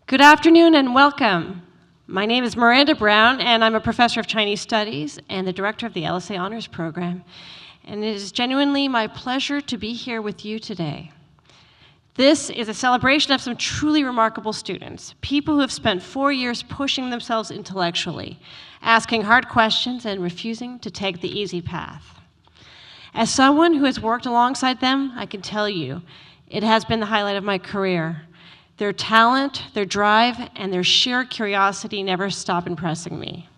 Good afternoon and welcome. My name is Miranda Brown, and I'm a professor of Chinese Studies and the director of the LSA Honors Program. And it is genuinely my pleasure to be here with you today. This is a celebration of some truly remarkable students, people who have spent 4 years pushing themselves intellectually, asking hard questions and refusing to take the easy path. As someone who has worked alongside them, I can tell you, it has been the highlight of my career. Their talent, their drive, and their sheer curiosity never stop impressing me.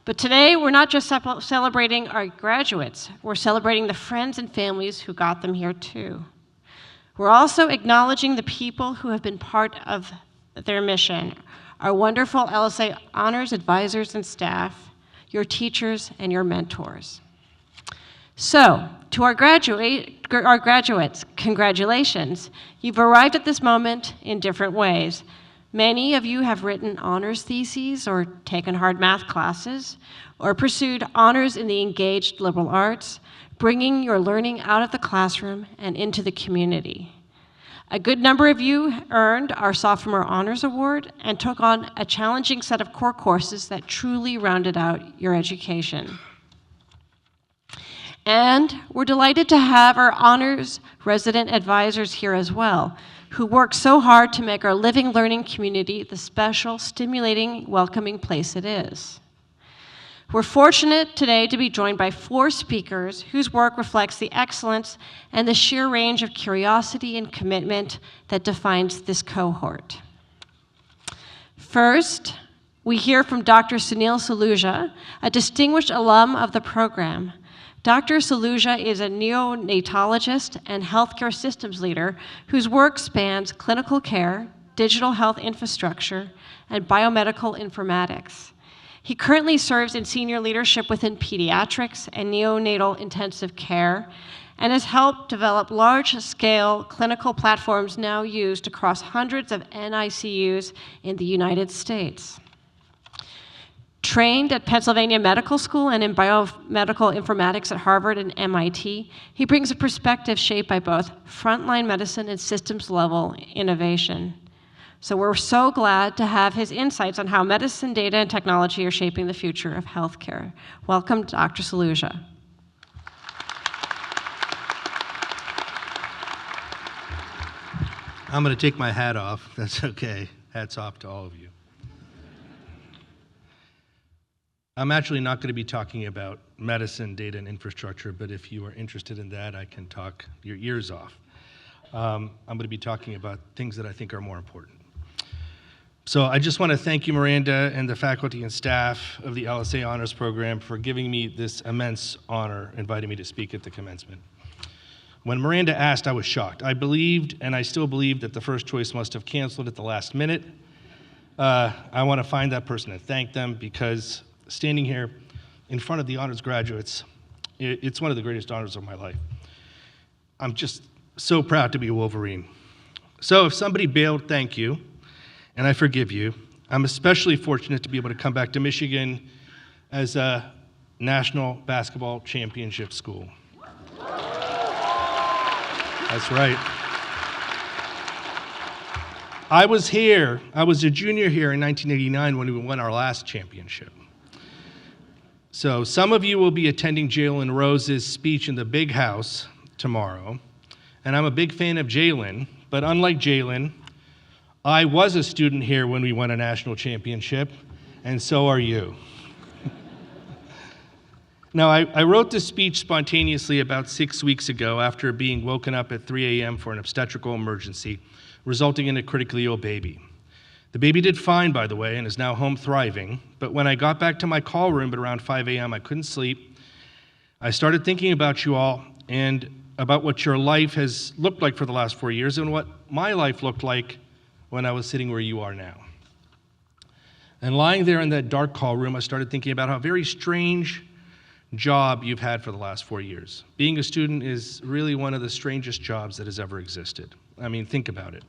But today, we're not just celebrating our graduates, we're celebrating the friends and families who got them here too. We're also acknowledging the people who have been part of their mission, our wonderful LSA Honors advisors and staff, your teachers, and your mentors. So, to our graduates, congratulations. You've arrived at this moment in different ways. Many of you have written honors theses or taken hard math classes or pursued honors in the engaged liberal arts, bringing your learning out of the classroom and into the community. A good number of you earned our Sophomore Honors Award and took on a challenging set of core courses that truly rounded out your education. And we're delighted to have our honors resident advisors here as well, who work so hard to make our living learning community the special, stimulating, welcoming place it is. We're fortunate today to be joined by 4 speakers whose work reflects the excellence and the sheer range of curiosity and commitment that defines this cohort. First, we hear from Dr. Sunil Saluja, a distinguished alum of the program. Dr. Saluja is a neonatologist and healthcare systems leader whose work spans clinical care, digital health infrastructure, and biomedical informatics. He currently serves in senior leadership within pediatrics and neonatal intensive care and has helped develop large-scale clinical platforms now used across hundreds of NICUs in the United States. Trained at Pennsylvania Medical School and in biomedical informatics at Harvard and MIT, he brings a perspective shaped by both frontline medicine and systems-level innovation. So we're so glad to have his insights on how medicine, data, and technology are shaping the future of healthcare. Welcome, Dr. Saluja. I'm going to take my hat off. That's okay. Hats off to all of you. I'm actually not going to be talking about medicine, data, and infrastructure, but if you are interested in that, I can talk your ears off. I'm going to be talking about things that I think are more important. So I just want to thank you, Miranda, and the faculty and staff of the LSA Honors Program for giving me this immense honor, inviting me to speak at the commencement. When Miranda asked, I was shocked. I believed, and I still believe, that the first choice must have canceled at the last minute. I want to find that person and thank them, because standing here in front of the honors graduates, it's one of the greatest honors of my life. I'm just so proud to be a Wolverine. So if somebody bailed, thank you, and I forgive you. I'm especially fortunate to be able to come back to Michigan as a national basketball championship school. That's right. I was a junior here in 1989 when we won our last championship. So some of you will be attending Jalen Rose's speech in the big house tomorrow, and I'm a big fan of Jalen, but unlike Jalen, I was a student here when we won a national championship, and so are you. Now, I wrote this speech spontaneously about 6 weeks ago after being woken up at 3 a.m. for an obstetrical emergency, resulting in a critically ill baby. The baby did fine, by the way, and is now home thriving, but when I got back to my call room at around 5 a.m., I couldn't sleep. I started thinking about you all and about what your life has looked like for the last 4 years and what my life looked like when I was sitting where you are now. And lying there in that dark call room, I started thinking about how very strange job you've had for the last 4 years. Being a student is really one of the strangest jobs that has ever existed. I mean, think about it.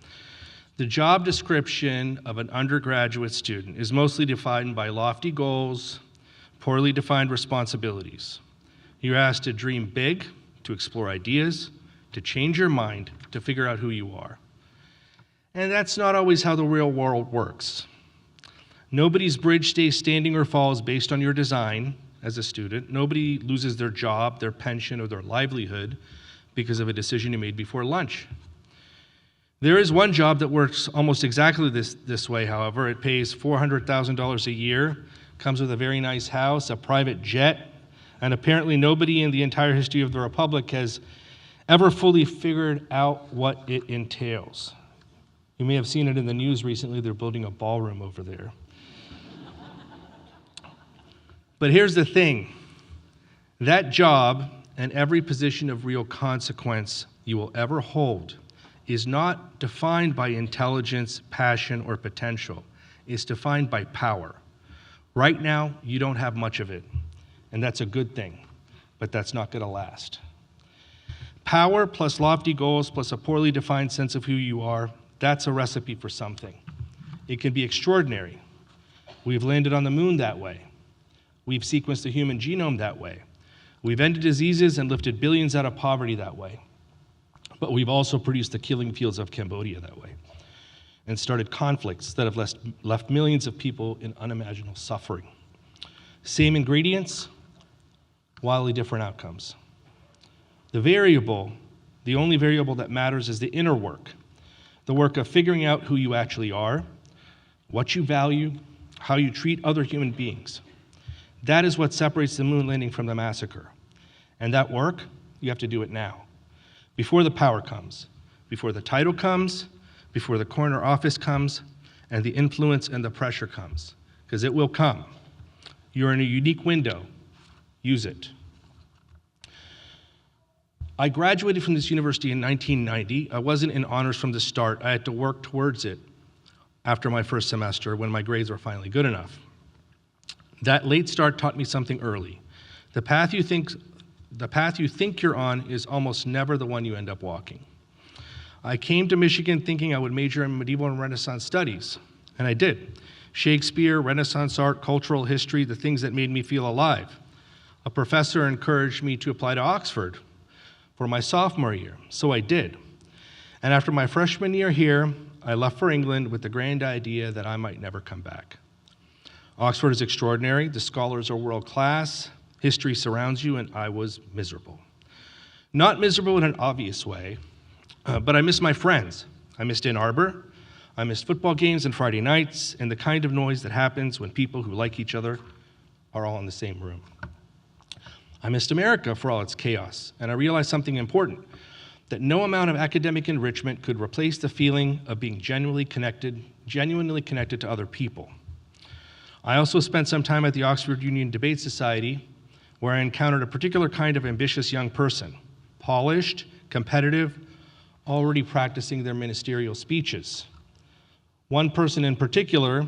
The job description of an undergraduate student is mostly defined by lofty goals, poorly defined responsibilities. You're asked to dream big, to explore ideas, to change your mind, to figure out who you are. And that's not always how the real world works. Nobody's bridge stays standing or falls based on your design as a student. Nobody loses their job, their pension, or their livelihood because of a decision you made before lunch. There is one job that works almost exactly this way, however. It pays $400,000 a year, comes with a very nice house, a private jet, and apparently nobody in the entire history of the Republic has ever fully figured out what it entails. You may have seen it in the news recently. They're building a ballroom over there. But here's the thing. That job and every position of real consequence you will ever hold is not defined by intelligence, passion, or potential. It's defined by power. Right now, you don't have much of it, and that's a good thing, but that's not going to last. Power plus lofty goals plus a poorly defined sense of who you are, that's a recipe for something. It can be extraordinary. We've landed on the moon that way. We've sequenced the human genome that way. We've ended diseases and lifted billions out of poverty that way. But we've also produced the killing fields of Cambodia that way and started conflicts that have left millions of people in unimaginable suffering. Same ingredients, wildly different outcomes. The only variable that matters is the inner work, the work of figuring out who you actually are, what you value, how you treat other human beings. That is what separates the moon landing from the massacre. And that work, you have to do it now. Before the power comes, before the title comes, before the corner office comes, and the influence and the pressure comes, because it will come. You're in a unique window. Use it. I graduated from this university in 1990. I wasn't in honors from the start. I had to work towards it after my first semester when my grades were finally good enough. That late start taught me something early. The path you think you're on is almost never the one you end up walking. I came to Michigan thinking I would major in medieval and Renaissance studies, and I did. Shakespeare, Renaissance art, cultural history, the things that made me feel alive. A professor encouraged me to apply to Oxford for my sophomore year, so I did. And after my freshman year here, I left for England with the grand idea that I might never come back. Oxford is extraordinary, the scholars are world class, history surrounds you, and I was miserable. Not miserable in an obvious way, but I missed my friends. I missed Ann Arbor, I missed football games and Friday nights, and the kind of noise that happens when people who like each other are all in the same room. I missed America for all its chaos, and I realized something important, that no amount of academic enrichment could replace the feeling of being genuinely connected to other people. I also spent some time at the Oxford Union Debate Society, where I encountered a particular kind of ambitious young person, polished, competitive, already practicing their ministerial speeches. One person in particular,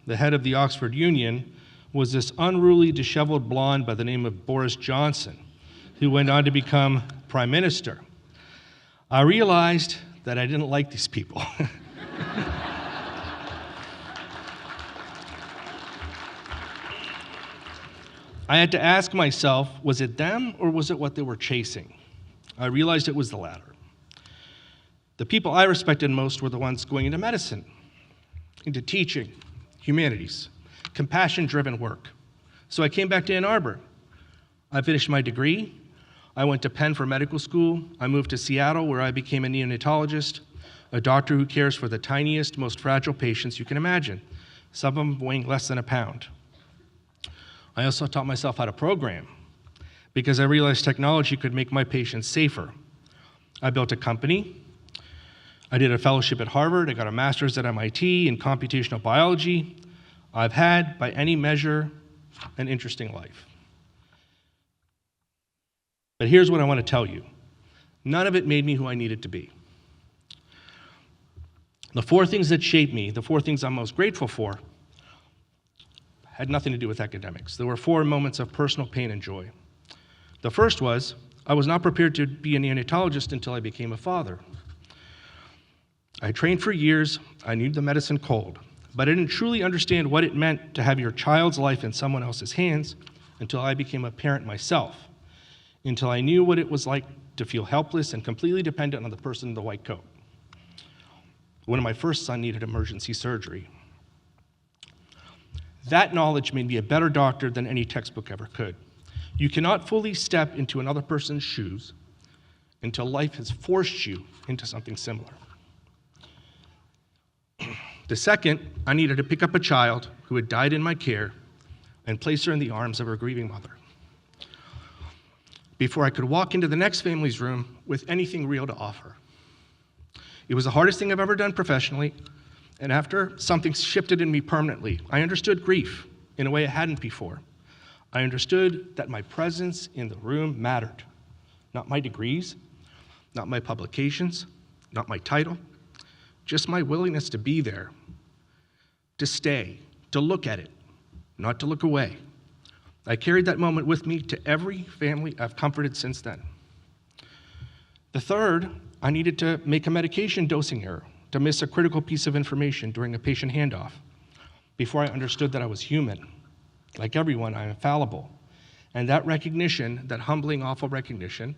the head of the Oxford Union, was this unruly, disheveled blonde by the name of Boris Johnson, who went on to become prime minister. I realized that I didn't like these people. I had to ask myself, was it them or was it what they were chasing? I realized it was the latter. The people I respected most were the ones going into medicine, into teaching, humanities, compassion-driven work. So I came back to Ann Arbor. I finished my degree. I went to Penn for medical school. I moved to Seattle, where I became a neonatologist, a doctor who cares for the tiniest, most fragile patients you can imagine, some of them weighing less than a pound. I also taught myself how to program because I realized technology could make my patients safer. I built a company. I did a fellowship at Harvard. I got a master's at MIT in computational biology. I've had, by any measure, an interesting life. But here's what I want to tell you. None of it made me who I needed to be. The four things that shaped me, the four things I'm most grateful for, had nothing to do with academics. There were four moments of personal pain and joy. The first was, I was not prepared to be a neonatologist until I became a father. I trained for years, I knew the medicine cold, but I didn't truly understand what it meant to have your child's life in someone else's hands until I became a parent myself, until I knew what it was like to feel helpless and completely dependent on the person in the white coat. when my first son needed emergency surgery. That knowledge made me a better doctor than any textbook ever could. You cannot fully step into another person's shoes until life has forced you into something similar. The second, I needed to pick up a child who had died in my care and place her in the arms of her grieving mother before I could walk into the next family's room with anything real to offer. It was the hardest thing I've ever done professionally, and after something shifted in me permanently, I understood grief in a way I hadn't before. I understood that my presence in the room mattered. Not my degrees, not my publications, not my title, just my willingness to be there, to stay, to look at it, not to look away. I carried that moment with me to every family I've comforted since then. The third, I needed to make a medication dosing error, to miss a critical piece of information during a patient handoff, before I understood that I was human. Like everyone, I am fallible. And that recognition, that humbling, awful recognition,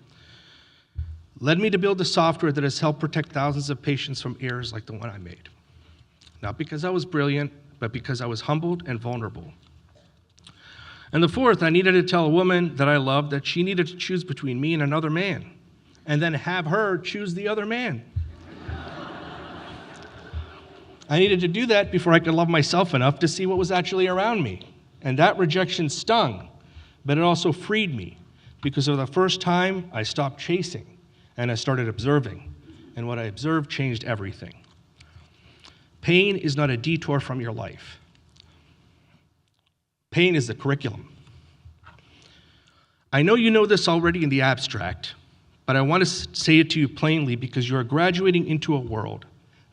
led me to build the software that has helped protect thousands of patients from errors like the one I made. Not because I was brilliant, but because I was humbled and vulnerable. And the fourth, I needed to tell a woman that I loved that she needed to choose between me and another man, and then have her choose the other man. I needed to do that before I could love myself enough to see what was actually around me. And that rejection stung, but it also freed me, because for the first time, I stopped chasing and I started observing. And what I observed changed everything. Pain is not a detour from your life. Pain is the curriculum. I know you know this already in the abstract, but I want to say it to you plainly because you are graduating into a world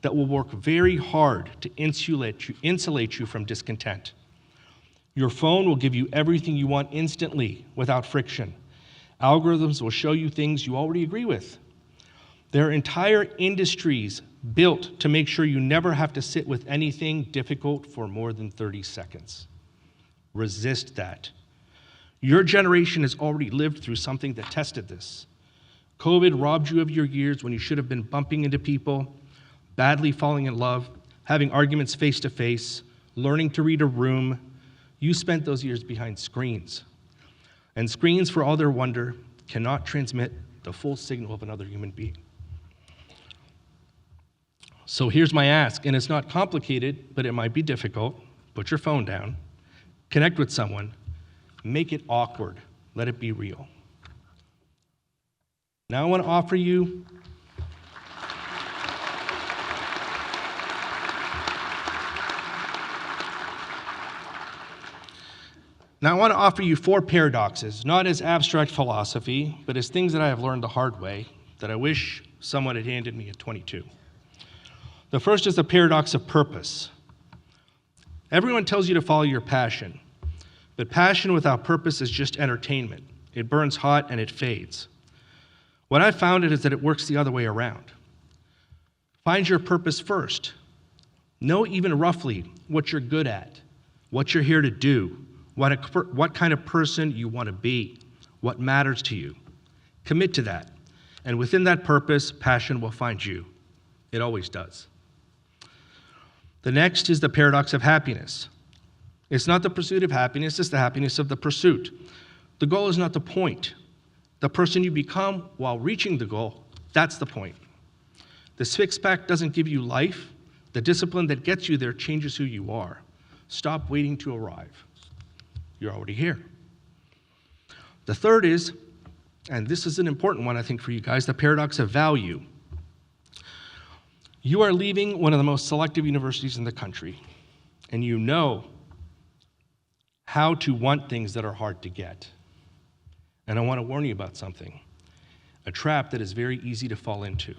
that will work very hard to insulate you from discontent. Your phone will give you everything you want instantly without friction. Algorithms will show you things you already agree with. There are entire industries built to make sure you never have to sit with anything difficult for more than 30 seconds. Resist that. Your generation has already lived through something that tested this. COVID robbed you of your years when you should have been bumping into people, badly falling in love, having arguments face to face, learning to read a room. You spent those years behind screens. And screens, for all their wonder, cannot transmit the full signal of another human being. So here's my ask, and it's not complicated, but it might be difficult. Put your phone down, connect with someone, make it awkward, let it be real. Now I want to offer you four paradoxes, not as abstract philosophy, but as things that I have learned the hard way that I wish someone had handed me at 22. The first is the paradox of purpose. Everyone tells you to follow your passion, but passion without purpose is just entertainment. It burns hot and it fades. What I found is that it works the other way around. Find your purpose first. Know even roughly what you're good at, what you're here to do, what kind of person you want to be, what matters to you. Commit to that. And within that purpose, passion will find you. It always does. The next is the paradox of happiness. It's not the pursuit of happiness, it's the happiness of the pursuit. The goal is not the point. The person you become while reaching the goal, that's the point. The six-pack doesn't give you life. The discipline that gets you there changes who you are. Stop waiting to arrive. You're already here. The third is, and this is an important one I think for you guys, the paradox of value. You are leaving one of the most selective universities in the country, and you know how to want things that are hard to get. And I want to warn you about something, a trap that is very easy to fall into.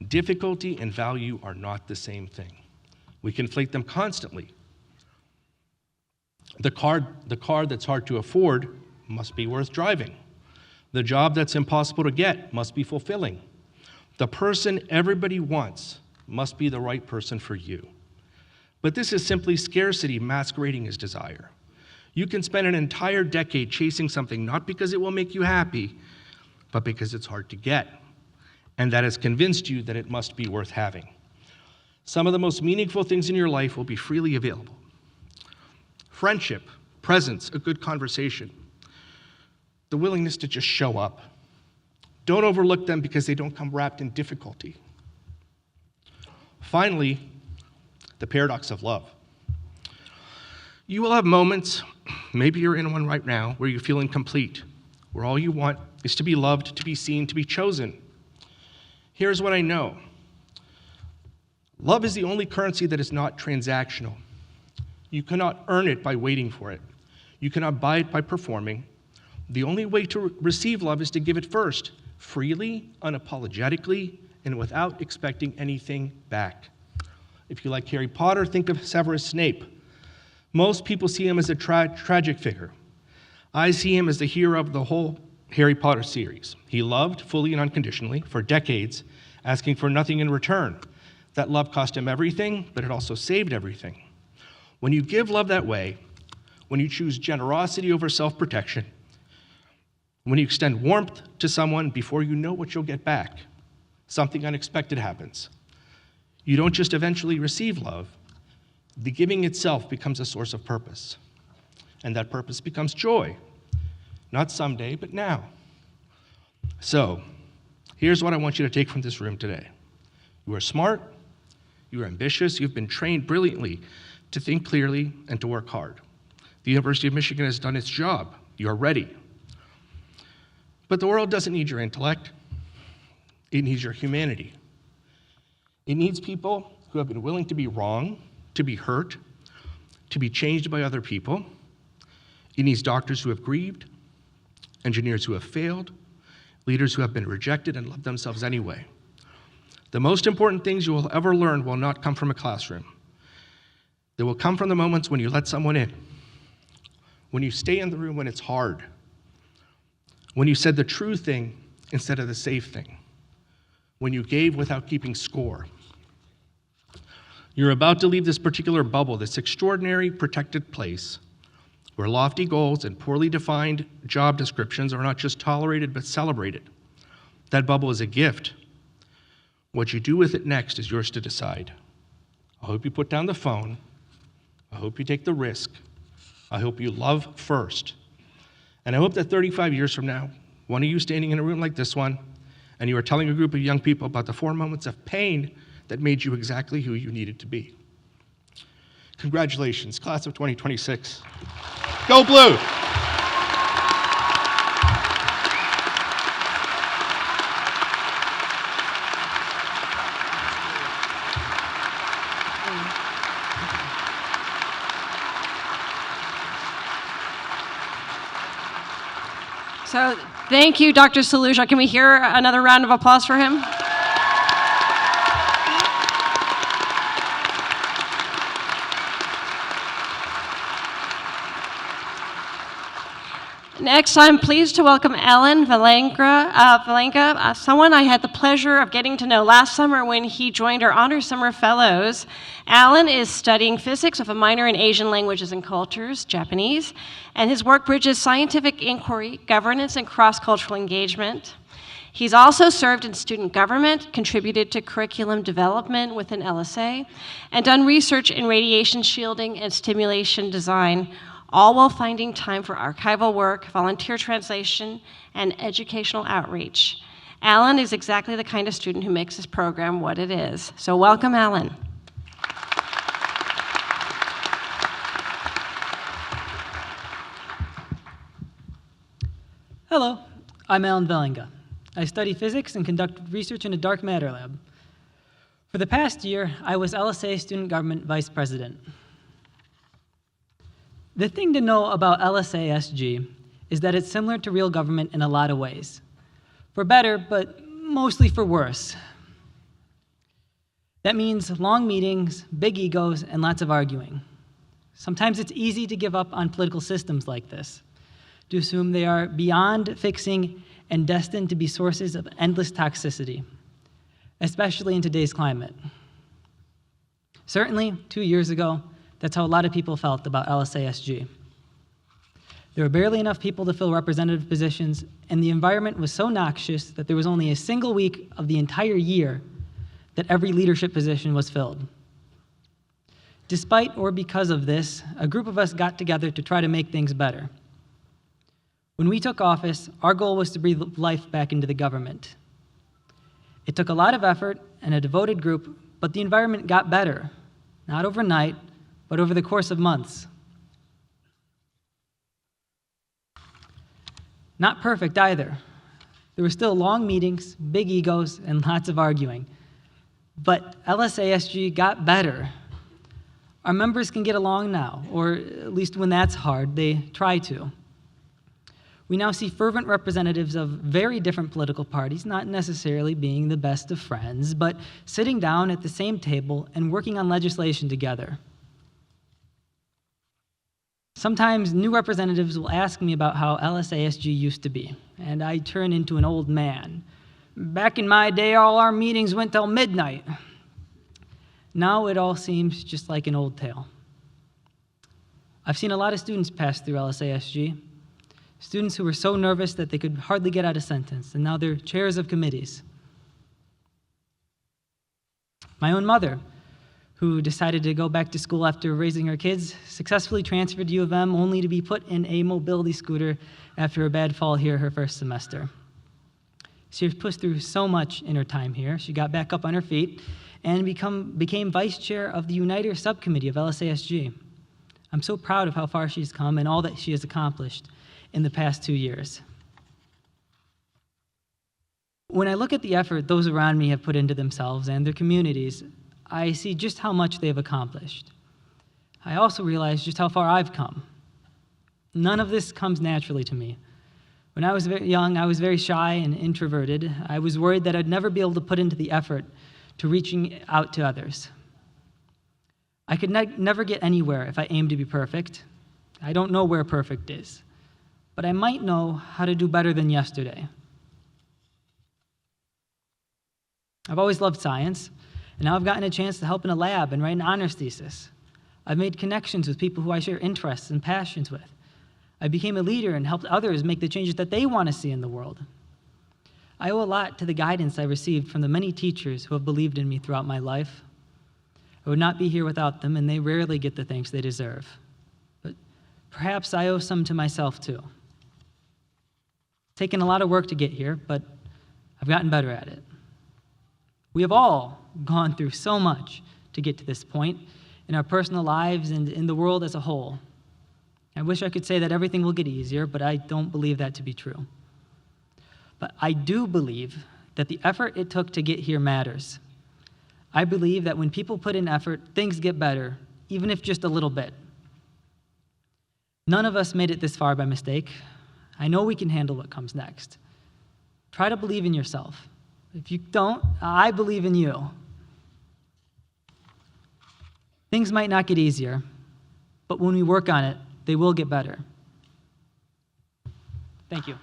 Difficulty and value are not the same thing. We conflate them constantly. The car that's hard to afford must be worth driving. The job that's impossible to get must be fulfilling. The person everybody wants must be the right person for you. But this is simply scarcity masquerading as desire. You can spend an entire decade chasing something not because it will make you happy, but because it's hard to get, and that has convinced you that it must be worth having. Some of the most meaningful things in your life will be freely available. Friendship, presence, a good conversation, the willingness to just show up. Don't overlook them because they don't come wrapped in difficulty. Finally, the paradox of love. You will have moments, maybe you're in one right now, where you feel incomplete, where all you want is to be loved, to be seen, to be chosen. Here's what I know. Love is the only currency that is not transactional. You cannot earn it by waiting for it. You cannot buy it by performing. The only way to receive love is to give it first, freely, unapologetically, and without expecting anything back. If you like Harry Potter, think of Severus Snape. Most people see him as a tragic figure. I see him as the hero of the whole Harry Potter series. He loved fully and unconditionally for decades, asking for nothing in return. That love cost him everything, but it also saved everything. When you give love that way, when you choose generosity over self-protection, when you extend warmth to someone before you know what you'll get back, something unexpected happens. You don't just eventually receive love, the giving itself becomes a source of purpose. And that purpose becomes joy. Not someday, but now. So, here's what I want you to take from this room today. You are smart, you are ambitious, you've been trained brilliantly to think clearly and to work hard. The University of Michigan has done its job. You're ready. But the world doesn't need your intellect. It needs your humanity. It needs people who have been willing to be wrong, to be hurt, to be changed by other people. It needs doctors who have grieved, engineers who have failed, leaders who have been rejected and love themselves anyway. The most important things you will ever learn will not come from a classroom. They will come from the moments when you let someone in, when you stay in the room when it's hard, when you said the true thing instead of the safe thing, when you gave without keeping score. You're about to leave this particular bubble, this extraordinary protected place where lofty goals and poorly defined job descriptions are not just tolerated but celebrated. That bubble is a gift. What you do with it next is yours to decide. I hope you put down the phone. I hope you take the risk. I hope you love first. And I hope that 35 years from now, one of you standing in a room like this one, and you are telling a group of young people about the 4 moments of pain that made you exactly who you needed to be. Congratulations, class of 2026. Go Blue! So thank you, Dr. Saluja. Can we hear another round of applause for him? Next, I'm pleased to welcome Ellen Valenka, someone I had the pleasure of getting to know last summer when he joined our Honor Summer Fellows. Alan is studying physics with a minor in Asian languages and cultures, Japanese, and his work bridges scientific inquiry, governance, and cross-cultural engagement. He's also served in student government, contributed to curriculum development within LSA, and done research in radiation shielding and stimulation design, all while finding time for archival work, volunteer translation, and educational outreach. Alan is exactly the kind of student who makes this program what it is. So welcome, Alan. Hello, I'm Alan Valenka. I study physics and conduct research in a dark matter lab. For the past year, I was LSA Student Government Vice President. The thing to know about LSA-SG is that it's similar to real government in a lot of ways. For better, but mostly for worse. That means long meetings, big egos, and lots of arguing. Sometimes it's easy to give up on political systems like this, to assume they are beyond fixing and destined to be sources of endless toxicity, especially in today's climate. Certainly, 2 years ago, that's how a lot of people felt about LSA-SG. There were barely enough people to fill representative positions, and the environment was so noxious that there was only a single week of the entire year that every leadership position was filled. Despite or because of this, a group of us got together to try to make things better. When we took office, our goal was to breathe life back into the government. It took a lot of effort and a devoted group, but the environment got better, not overnight, but over the course of months. Not perfect either. There were still long meetings, big egos, and lots of arguing. But LSASG got better. Our members can get along now, or at least when that's hard, they try to. We now see fervent representatives of very different political parties, not necessarily being the best of friends, but sitting down at the same table and working on legislation together. Sometimes new representatives will ask me about how LSASG used to be, and I turn into an old man. Back in my day, all our meetings went till midnight. Now it all seems just like an old tale. I've seen a lot of students pass through LSASG, students who were so nervous that they could hardly get out a sentence, and now they're chairs of committees. My own mother, who decided to go back to school after raising her kids, successfully transferred to U of M only to be put in a mobility scooter after a bad fall here her first semester. She was pushed through so much in her time here. She got back up on her feet and became vice chair of the Uniter subcommittee of LSASG. I'm so proud of how far she's come and all that she has accomplished in the past 2 years. When I look at the effort those around me have put into themselves and their communities, I see just how much they've accomplished. I also realize just how far I've come. None of this comes naturally to me. When I was very young, I was very shy and introverted. I was worried that I'd never be able to put into the effort to reaching out to others. I could never get anywhere if I aimed to be perfect. I don't know where perfect is, but I might know how to do better than yesterday. I've always loved science, and now I've gotten a chance to help in a lab and write an honors thesis. I've made connections with people who I share interests and passions with. I became a leader and helped others make the changes that they want to see in the world. I owe a lot to the guidance I received from the many teachers who have believed in me throughout my life. I would not be here without them, and they rarely get the thanks they deserve. But perhaps I owe some to myself, too. It's taken a lot of work to get here, but I've gotten better at it. We have all gone through so much to get to this point in our personal lives and in the world as a whole. I wish I could say that everything will get easier, but I don't believe that to be true. But I do believe that the effort it took to get here matters. I believe that when people put in effort, things get better, even if just a little bit. None of us made it this far by mistake. I know we can handle what comes next. Try to believe in yourself. If you don't, I believe in you. Things might not get easier, but when we work on it, they will get better. Thank you.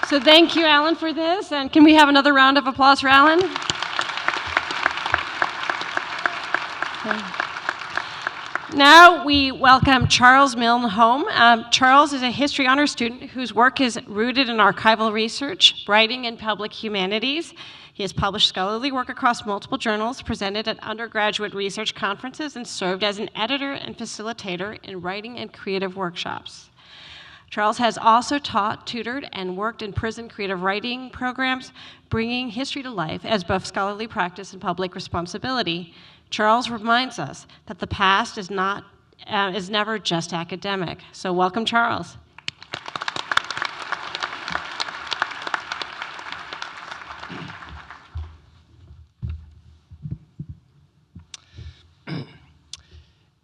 So thank you, Alan, for this. And can we have another round of applause for Alan? Now we welcome Charles Milne home. Charles is a history honors student whose work is rooted in archival research, writing, and public humanities. He has published scholarly work across multiple journals, presented at undergraduate research conferences, and served as an editor and facilitator in writing and creative workshops. Charles has also taught, tutored, and worked in prison creative writing programs, bringing history to life as both scholarly practice and public responsibility. Charles reminds us that the past is never just academic. So welcome, Charles.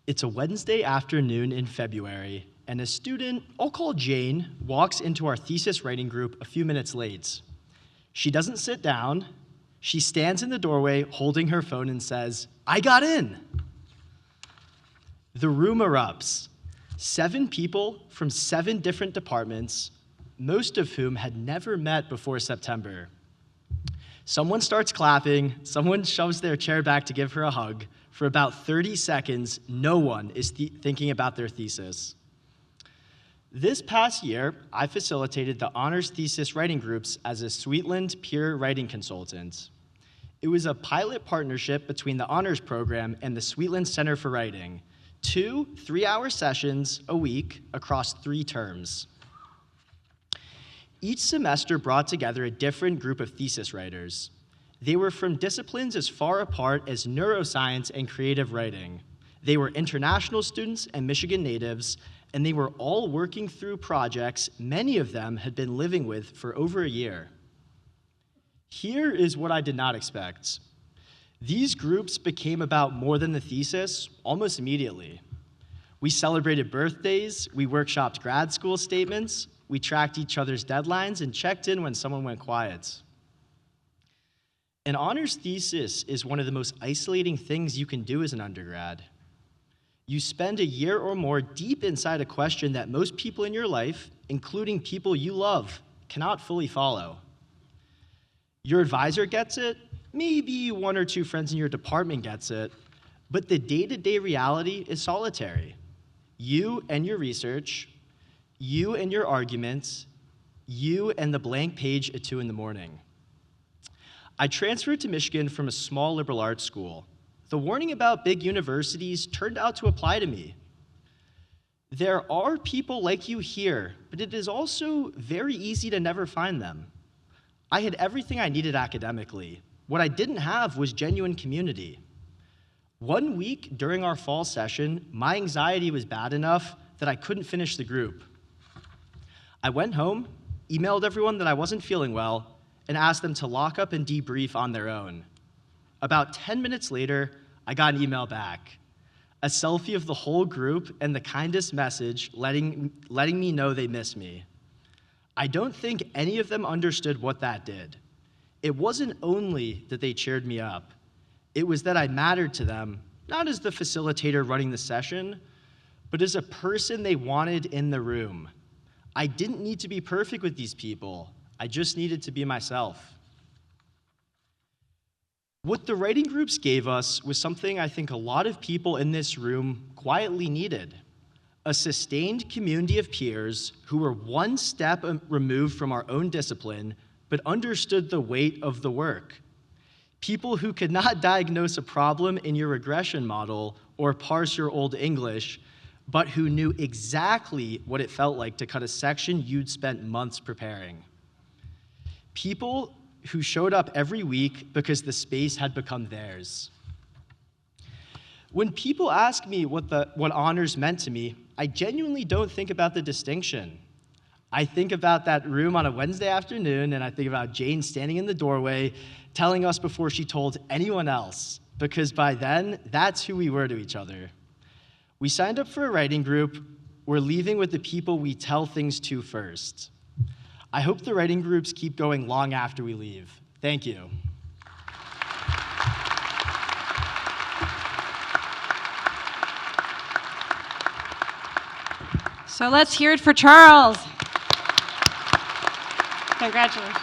It's a Wednesday afternoon in February, and a student, I'll call Jane, walks into our thesis writing group a few minutes late. She doesn't sit down. She stands in the doorway holding her phone and says, "I got in." The room erupts. 7 people from 7 different departments, most of whom had never met before September. Someone starts clapping, someone shoves their chair back to give her a hug. For about 30 seconds, no one is thinking about their thesis. This past year, I facilitated the honors thesis writing groups as a Sweetland peer writing consultant. It was a pilot partnership between the honors program and the Sweetland Center for Writing, 2 3-hour sessions a week across 3 terms. Each semester brought together a different group of thesis writers. They were from disciplines as far apart as neuroscience and creative writing. They were international students and Michigan natives, and they were all working through projects many of them had been living with for over a year. Here is what I did not expect. These groups became about more than the thesis almost immediately. We celebrated birthdays, we workshopped grad school statements, we tracked each other's deadlines and checked in when someone went quiet. An honors thesis is one of the most isolating things you can do as an undergrad. You spend a year or more deep inside a question that most people in your life, including people you love, cannot fully follow. Your advisor gets it, maybe 1 or 2 friends in your department gets it, but the day-to-day reality is solitary. You and your research, you and your arguments, you and the blank page at 2 in the morning. I transferred to Michigan from a small liberal arts school. The warning about big universities turned out to apply to me. There are people like you here, but it is also very easy to never find them. I had everything I needed academically. What I didn't have was genuine community. One week during our fall session, my anxiety was bad enough that I couldn't finish the group. I went home, emailed everyone that I wasn't feeling well, and asked them to lock up and debrief on their own. About 10 minutes later, I got an email back. A selfie of the whole group and the kindest message letting me know they miss me. I don't think any of them understood what that did. It wasn't only that they cheered me up, it was that I mattered to them, not as the facilitator running the session, but as a person they wanted in the room. I didn't need to be perfect with these people. I just needed to be myself. What the writing groups gave us was something I think a lot of people in this room quietly needed: a sustained community of peers who were one step removed from our own discipline, but understood the weight of the work. People who could not diagnose a problem in your regression model or parse your old English, but who knew exactly what it felt like to cut a section you'd spent months preparing. People who showed up every week because the space had become theirs. When people ask me what honors meant to me, I genuinely don't think about the distinction. I think about that room on a Wednesday afternoon, and I think about Jane standing in the doorway telling us before she told anyone else, because by then, that's who we were to each other. We signed up for a writing group. We're leaving with the people we tell things to first. I hope the writing groups keep going long after we leave. Thank you. So let's hear it for Charles. Congratulations.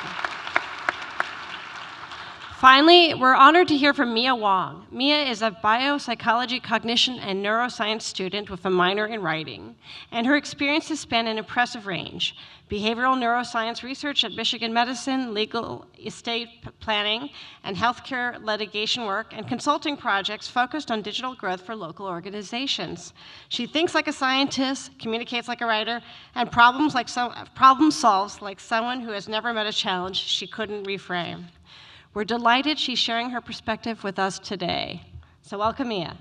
Finally, we're honored to hear from Mia Wong. Mia is a biopsychology, cognition, and neuroscience student with a minor in writing, and her experiences span an impressive range: behavioral neuroscience research at Michigan Medicine, legal estate planning, and healthcare litigation work, and consulting projects focused on digital growth for local organizations. She thinks like a scientist, communicates like a writer, and problem solves like someone who has never met a challenge she couldn't reframe. We're delighted she's sharing her perspective with us today. So welcome, Mia.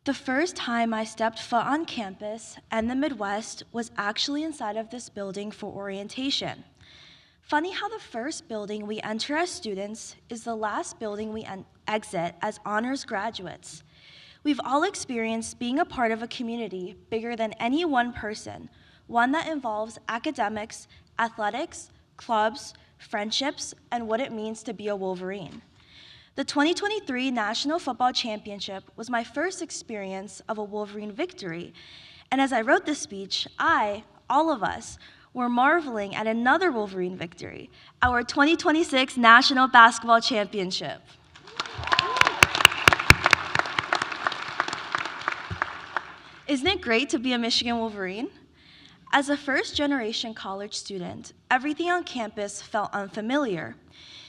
The first time I stepped foot on campus and the Midwest was actually inside of this building for orientation. Funny how the first building we enter as students is the last building we exit as honors graduates. We've all experienced being a part of a community bigger than any one person, one that involves academics, athletics, clubs, friendships, and what it means to be a Wolverine. The 2023 National Football Championship was my first experience of a Wolverine victory, and as I wrote this speech, all of us, were marveling at another Wolverine victory, our 2026 National Basketball Championship. Isn't it great to be a Michigan Wolverine? As a first-generation college student, everything on campus felt unfamiliar.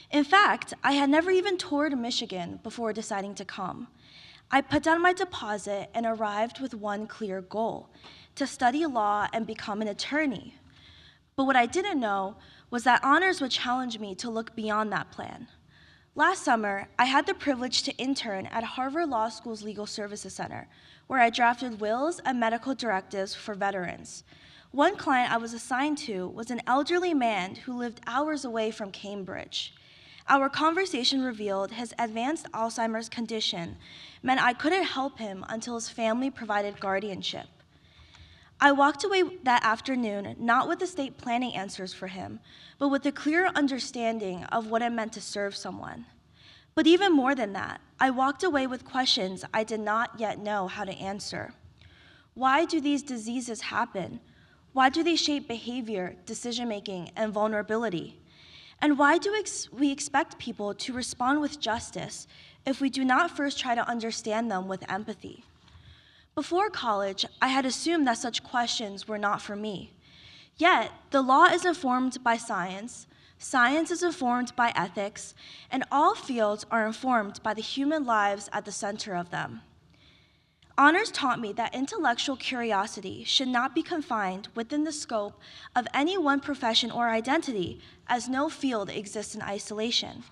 In fact, I had never even toured Michigan before deciding to come. I put down my deposit and arrived with one clear goal: to study law and become an attorney. But what I didn't know was that honors would challenge me to look beyond that plan. Last summer, I had the privilege to intern at Harvard Law School's Legal Services Center, where I drafted wills and medical directives for veterans. One client I was assigned to was an elderly man who lived hours away from Cambridge. Our conversation revealed his advanced Alzheimer's condition meant I couldn't help him until his family provided guardianship. I walked away that afternoon not with estate planning answers for him, but with a clear understanding of what it meant to serve someone. But even more than that, I walked away with questions I did not yet know how to answer. Why do these diseases happen? Why do they shape behavior, decision-making, and vulnerability? And why do we expect people to respond with justice if we do not first try to understand them with empathy? Before college, I had assumed that such questions were not for me. Yet, the law is informed by science, science is informed by ethics, and all fields are informed by the human lives at the center of them. Honors taught me that intellectual curiosity should not be confined within the scope of any one profession or identity, as no field exists in isolation.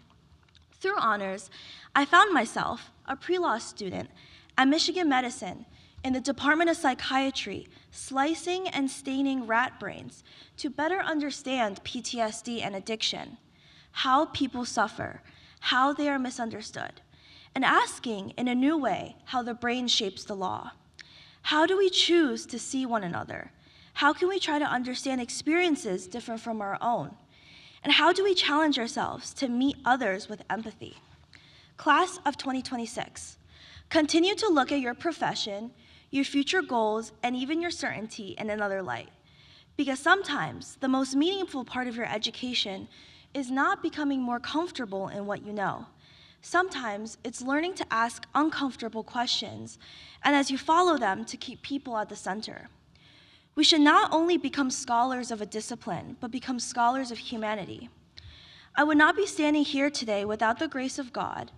Through honors, I found myself, a pre-law student, at Michigan Medicine, in the Department of Psychiatry, slicing and staining rat brains to better understand PTSD and addiction, how people suffer, how they are misunderstood, and asking in a new way how the brain shapes the law. How do we choose to see one another? How can we try to understand experiences different from our own? And how do we challenge ourselves to meet others with empathy? Class of 2026, continue to look at your profession, your future goals, and even your certainty in another light. Because sometimes the most meaningful part of your education is not becoming more comfortable in what you know. Sometimes it's learning to ask uncomfortable questions, and as you follow them, to keep people at the center. We should not only become scholars of a discipline, but become scholars of humanity. I would not be standing here today without the grace of God,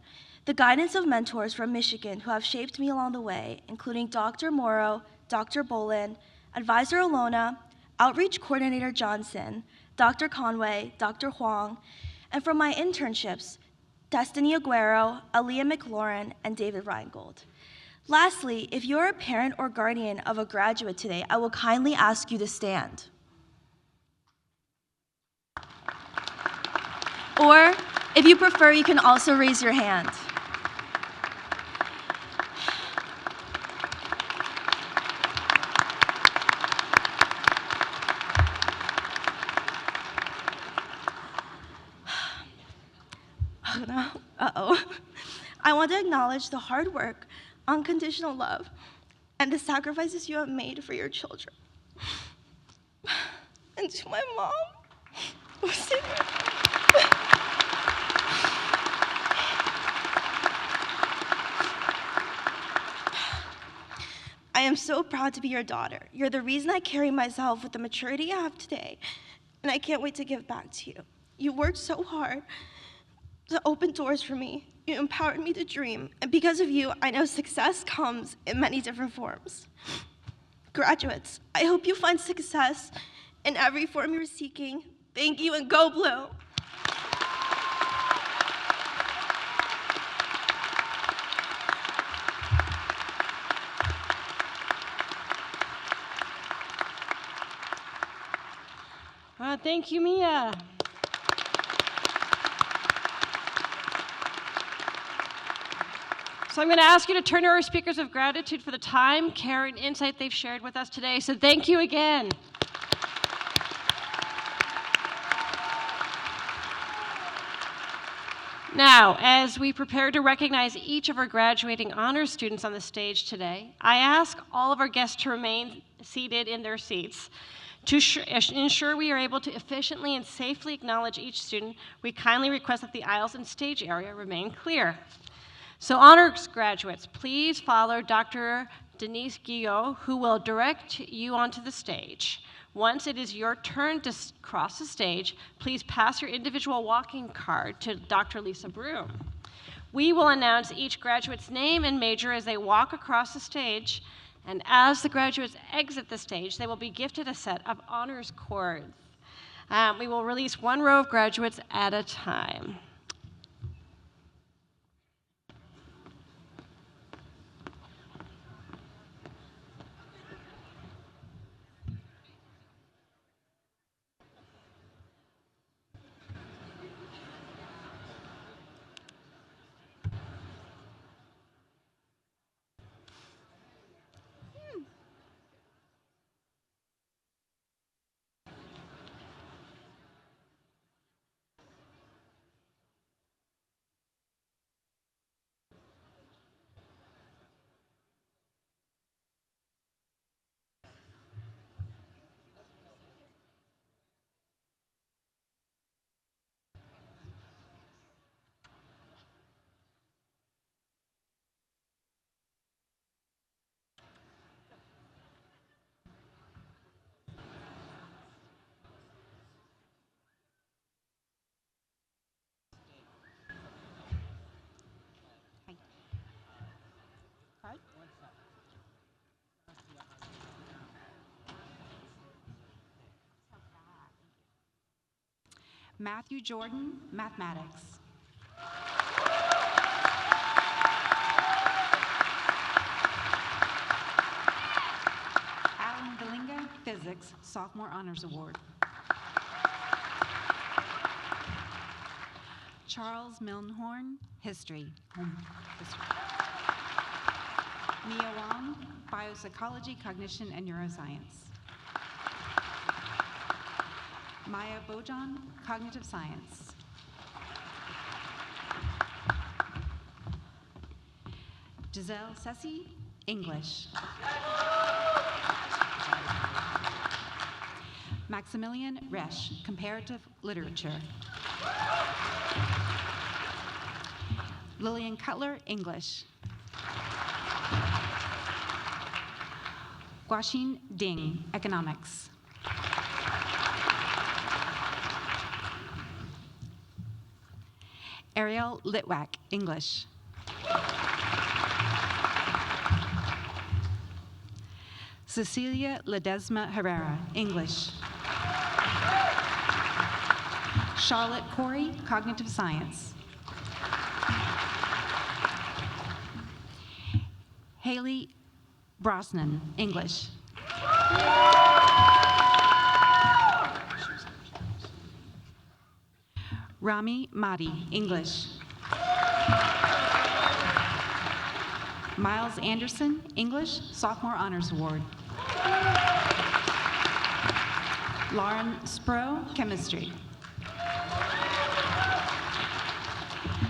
the guidance of mentors from Michigan who have shaped me along the way, including Dr. Morrow, Dr. Bolin, Advisor Alona, Outreach Coordinator Johnson, Dr. Conway, Dr. Huang, and from my internships, Destiny Aguero, Aaliyah McLaurin, and David Reingold. Lastly, if you're a parent or guardian of a graduate today, I will kindly ask you to stand. Or, if you prefer, you can also raise your hand. Oh no, uh-oh. I want to acknowledge the hard work, unconditional love, and the sacrifices you have made for your children. And to my mom, who's sitting I am so proud to be your daughter. You're the reason I carry myself with the maturity I have today, and I can't wait to give back to you. You worked so hard to open doors for me. You empowered me to dream, and because of you, I know success comes in many different forms. Graduates, I hope you find success in every form you're seeking. Thank you, and go Blue. Thank you, Mia. So I'm going to ask you to turn to our speakers of gratitude for the time, care, and insight they've shared with us today. So thank you again. Now, as we prepare to recognize each of our graduating honors students on the stage today, I ask all of our guests to remain seated in their seats. To ensure we are able to efficiently and safely acknowledge each student, we kindly request that the aisles and stage area remain clear. So honors graduates, please follow Dr. Denise Guillot, who will direct you onto the stage. Once it is your turn to cross the stage, please pass your individual walking card to Dr. Lisa Broom. We will announce each graduate's name and major as they walk across the stage, and as the graduates exit the stage, they will be gifted a set of honors cords. We will release one row of graduates at a time. Matthew Jordan, mathematics. Alan Galinga, physics, sophomore honors award. Charles Milnhorn, history. Mia Wong, biopsychology, cognition, and neuroscience. Maya Bojan, cognitive science. Giselle Sessi, English. Maximilian Resch, comparative literature. Lillian Cutler, English. Guaxin Ding, economics. Ariel Litwack, English. Cecilia Ledesma Herrera, English. Charlotte Corey, cognitive science. Haley Brosnan, English. Rami Mahdi, English. Miles Anderson, English, sophomore honors award. Lauren Spro, chemistry.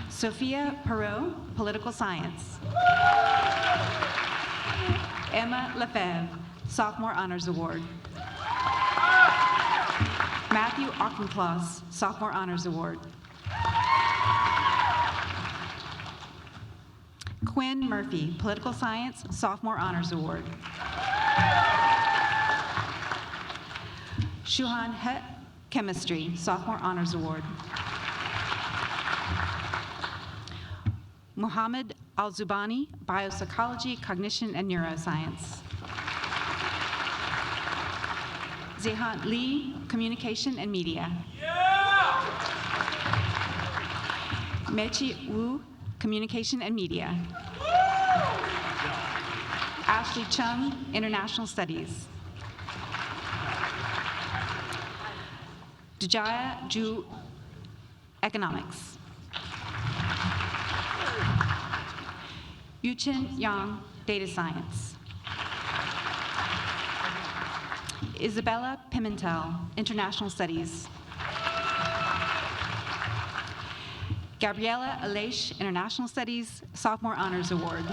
Sophia Perot, political science. Emma Lefebvre, sophomore honors award. Matthew Auchincloss, sophomore honors award. Quinn Murphy, political science, sophomore honors award. Shuhan Het, chemistry, sophomore honors award. Muhammad Al-Zubani, biopsychology, cognition, and neuroscience. Zehan Lee, communication and media. Mechi Wu, communication and media. Ashley Chung, international studies. Dujaya Ju, economics. Yuchen Yang, data science. Isabella Pimentel, international studies. Gabriela Aleix, international studies, sophomore honors award.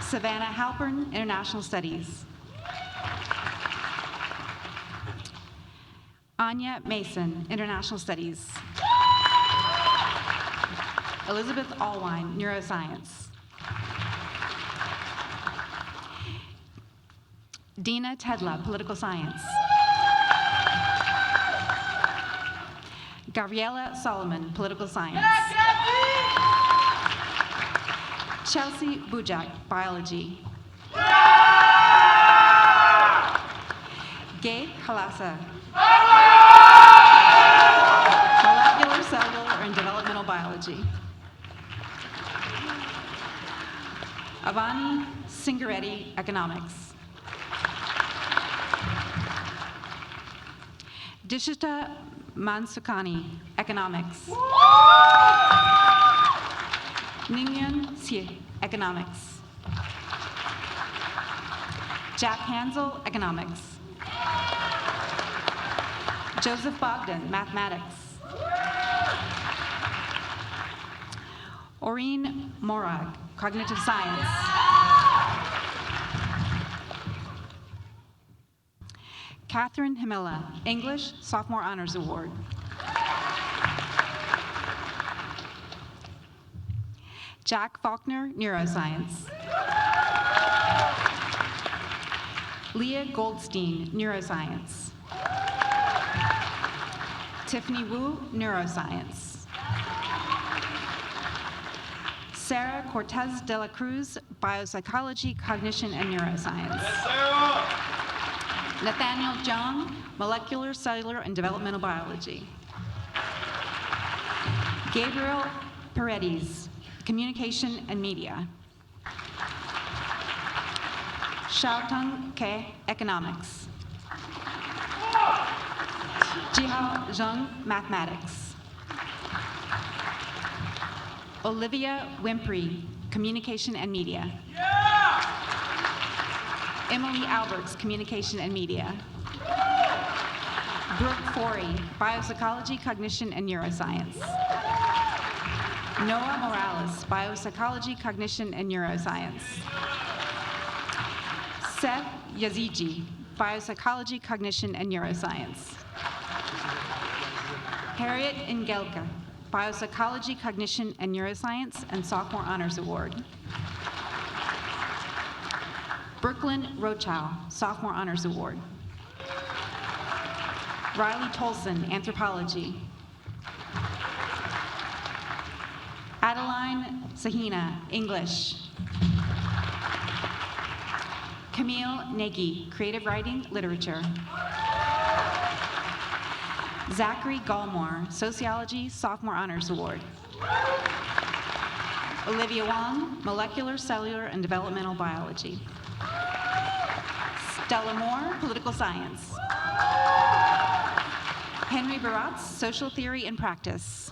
Savannah Halpern, international studies. Anya Mason, international studies. Elizabeth Allwine, neuroscience. Dina Tedla, political science. Gabriela Solomon, political science. Chelsea Bujak, biology. Gabe Halasa, molecular, cellular, and developmental biology. Avani Singaretti, economics. Dishita Mansukani, economics. Ningyan Si, economics. Jack Hansel, economics. Joseph Bogdan, mathematics. Oreen Morag, cognitive science. Catherine Himela, English, Sophomore Honors Award. Jack Faulkner, neuroscience. Leah Goldstein, neuroscience. Tiffany Wu, neuroscience. Sarah Cortez de la Cruz, biopsychology, cognition, and neuroscience. Nathaniel Jung, molecular, cellular, and developmental biology. Gabriel Paredes, communication and media. Xiaotong Ke, economics. Jihao Zheng, mathematics. Olivia Wimpry, communication and media. Emily Alberts, communication and media. Brooke Forey, biopsychology, cognition, and neuroscience. Noah Morales, biopsychology, cognition, and neuroscience. Seth Yaziji, biopsychology, cognition, and neuroscience. Harriet Engelka, biopsychology, cognition, and neuroscience, and Sophomore Honors Award. Brooklyn Rochow, Sophomore Honors Award. Riley Tolson, anthropology. Adeline Sahina, English. Camille Nagy, creative writing, literature. Zachary Gallmore, sociology, Sophomore Honors Award. Olivia Wong, molecular, cellular, and developmental biology. Stella Moore, political science. Henry Baratz, social theory and practice.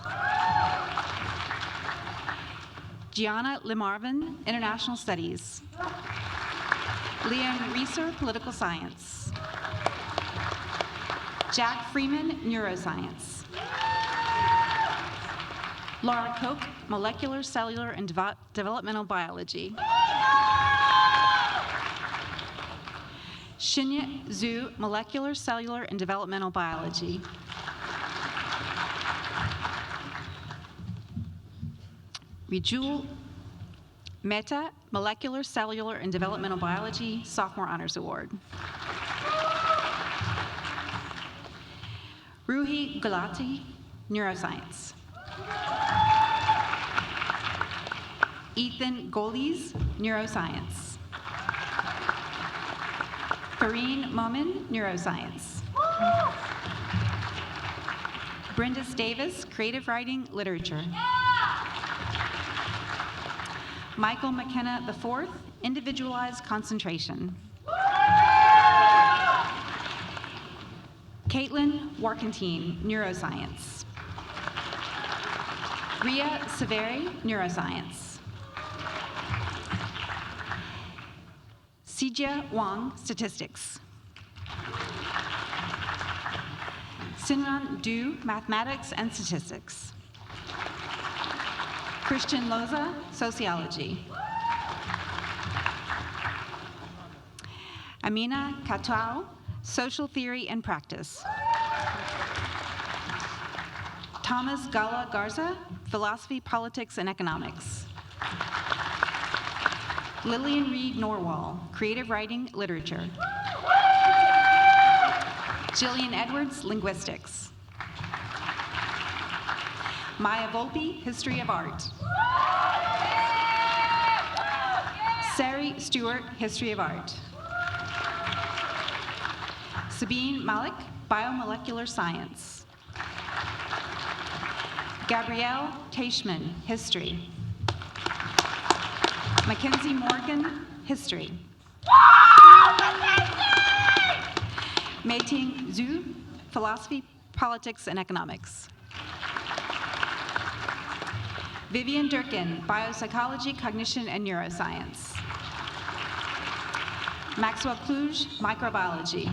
Gianna Limarvin, international studies. Liam Reeser, political science. Jack Freeman, neuroscience. Laura Koch, molecular, cellular, and developmental biology. Shinya Zhu, molecular, cellular, and developmental biology. Rijul Mehta, molecular, cellular, and developmental biology, Sophomore Honors Award. Ruhi Gulati, neuroscience. Ethan Goles, neuroscience. Fareen Momin, neuroscience. Brenda Davis, creative writing, literature. Michael McKenna IV, individualized concentration. Caitlin Warkentine, neuroscience. Ria Severi, neuroscience. Sijia Wang, statistics. Sinran Du, mathematics and statistics. Christian Loza, sociology. Amina Katau, social theory and practice. Thomas Gala Garza, philosophy, politics, and economics. Lillian Reed Norwall, Creative Writing, Literature. Jillian Edwards, Linguistics. Maya Volpe, History of Art. Sari Stewart, History of Art. Sabine Malik, Biomolecular Science. Gabrielle Teichman, History. Mackenzie Morgan, History. Meiting Zhu, Philosophy, Politics, and Economics. Vivian Durkin, Biopsychology, Cognition, and Neuroscience. Maxwell Kluge, Microbiology.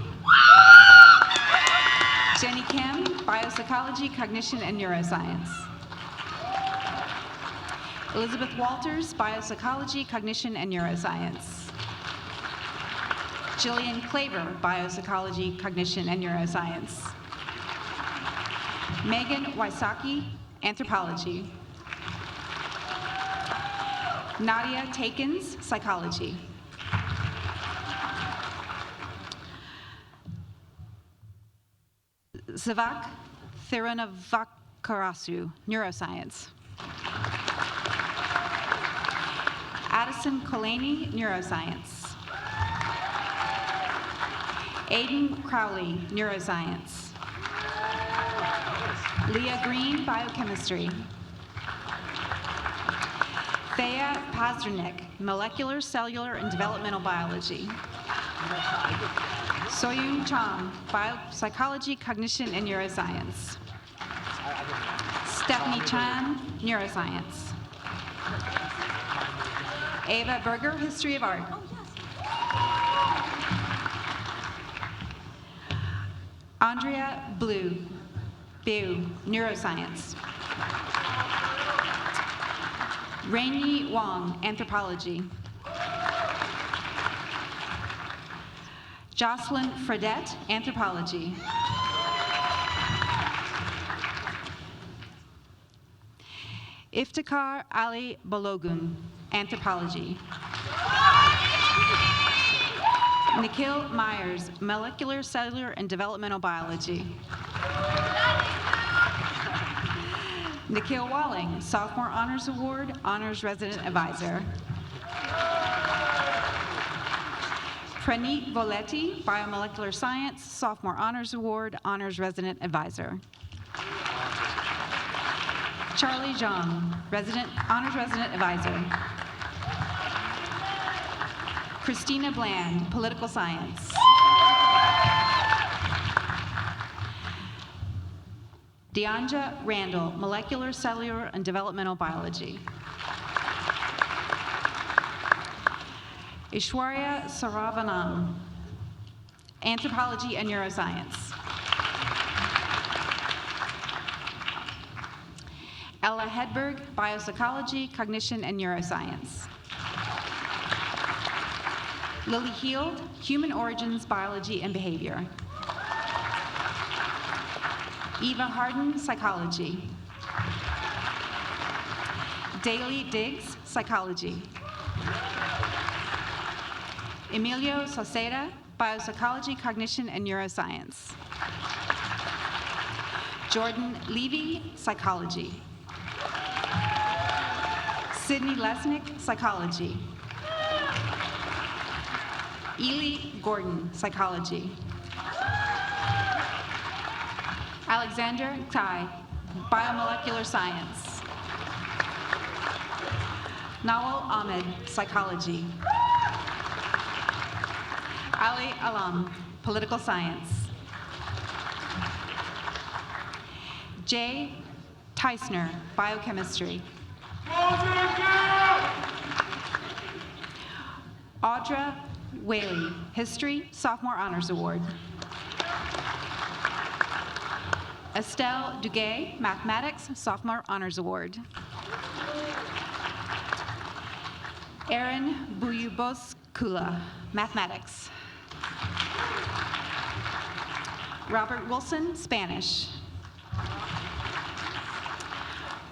Jenny Kim, Biopsychology, Cognition, and Neuroscience. Elizabeth Walters, Biopsychology, Cognition, and Neuroscience. Jillian Claver, Biopsychology, Cognition, and Neuroscience. Megan Wysocki, Anthropology. Nadia Takins, Psychology. Zavak Thirunavarkarasu, Neuroscience. Addison Colaney, Neuroscience. Aiden Crowley, Neuroscience. Leah Green, Biochemistry. Thea Pasternak, Molecular, Cellular, and Developmental Biology. Soyun Chang, Biopsychology, Cognition, and Neuroscience. Stephanie Chan, Neuroscience. Ava Berger, History of Art. Andrea Beu, Neuroscience. Rainyi Wang, Anthropology. Jocelyn Fredette, Anthropology. Iftikhar Ali Balogun, Anthropology. Nikhil Myers, Molecular, Cellular, and Developmental Biology. Nikhil Walling, Sophomore Honors Award, Honors Resident Advisor. Praneet Voletti, Biomolecular Science, Sophomore Honors Award, Honors Resident Advisor. Charlie Zhang, Honors Resident Advisor. Christina Bland, Political Science. Deanja Randall, Molecular, Cellular, and Developmental Biology. Ishwarya Saravanan, Anthropology and Neuroscience. Ella Hedberg, Biopsychology, Cognition, and Neuroscience. Lily Heald, Human Origins, Biology, and Behavior. Eva Harden, Psychology. Daly Diggs, Psychology. Emilio Sauceda, Biopsychology, Cognition, and Neuroscience. Jordan Levy, Psychology. Sydney Lesnick, Psychology. Ely Gordon, Psychology. Alexander Tai, Biomolecular Science. Nawal Ahmed, Psychology. Ali Alam, Political Science. Jay Teisner, Biochemistry. Audra Whaley, History, Sophomore Honors Award. Estelle Duguay, Mathematics, Sophomore Honors Award. Aaron Buyuboskula, Mathematics. Robert Wilson, Spanish.